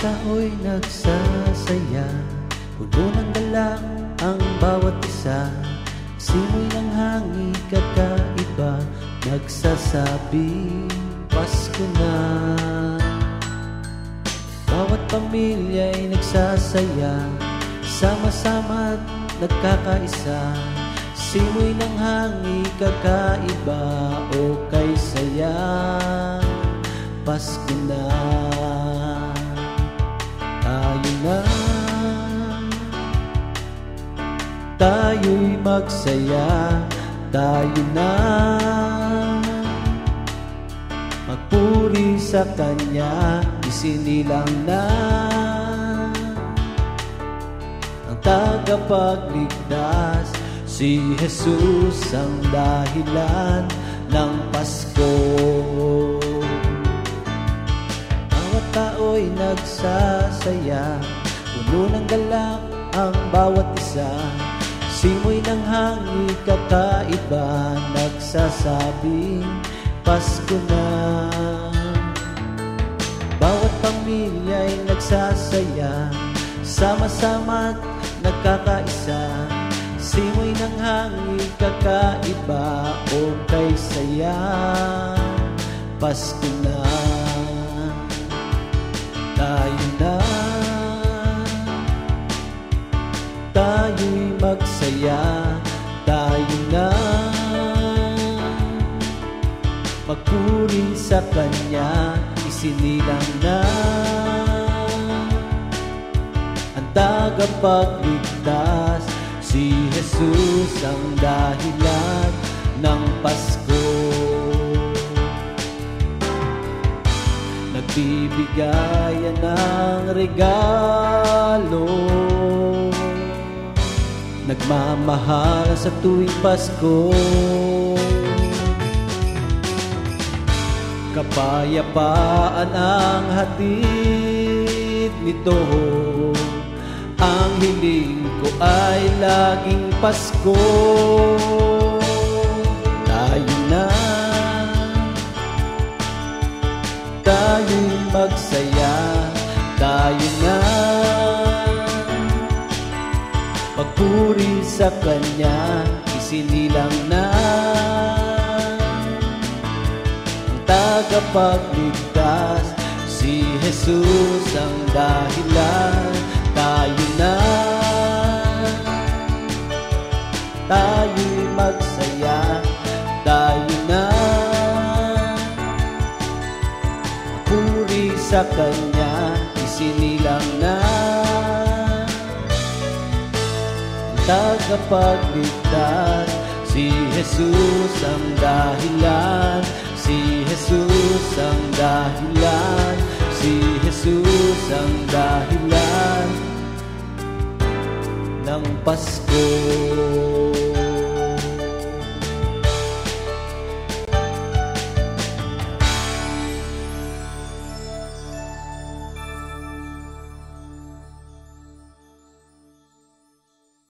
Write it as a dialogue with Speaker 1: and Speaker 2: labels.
Speaker 1: tao'y nagsasaya, puno ng galak ang bawat isa. Simoy ng hangin kakaiba, nagsasabi Pasko na. Bawat pamilya'y nagsasaya, sama-sama't nagkakaisa. Simoy ng hangin kakaiba, o kay saya Pasko na. Tayo na, tayo'y magsaya, tayo na, magpuri sa Kanya, isinilang na ang tagapagligtas. Si Jesus ang dahilan ng Pasko. Bawat tao'y nagsasaya, puno ng galak ang bawat isa. Simoy ng hangin kakaiba, nagsasabing Pasko na. Bawat pamilya'y nagsasaya, sama-sama't nagkakaisa. Simoy ng hangin kakaiba, o kay saya Pasko na. Tayo na, tayo'y magsaya, tayo na, magpuri sa Kanya, isinilang na ang tagapagligtas. Si Jesus ang dahilan ng Pasko. Nagbibigayan ng regalo, nagmamahal sa tuwing Pasko. Kapayapaan ang hatid nito, ang hiling ko ay laging Pasko. Tayo na, tayo'y magsaya, tayo na, magpuri sa Kanya, isinilang na ang tagapagligtas. Si Jesus ang dahilan. Tayo na, tayo'y magsaya, tayo na, puri sa Kanya, isinilang na ang tagapagligtas. Si Jesus ang dahilan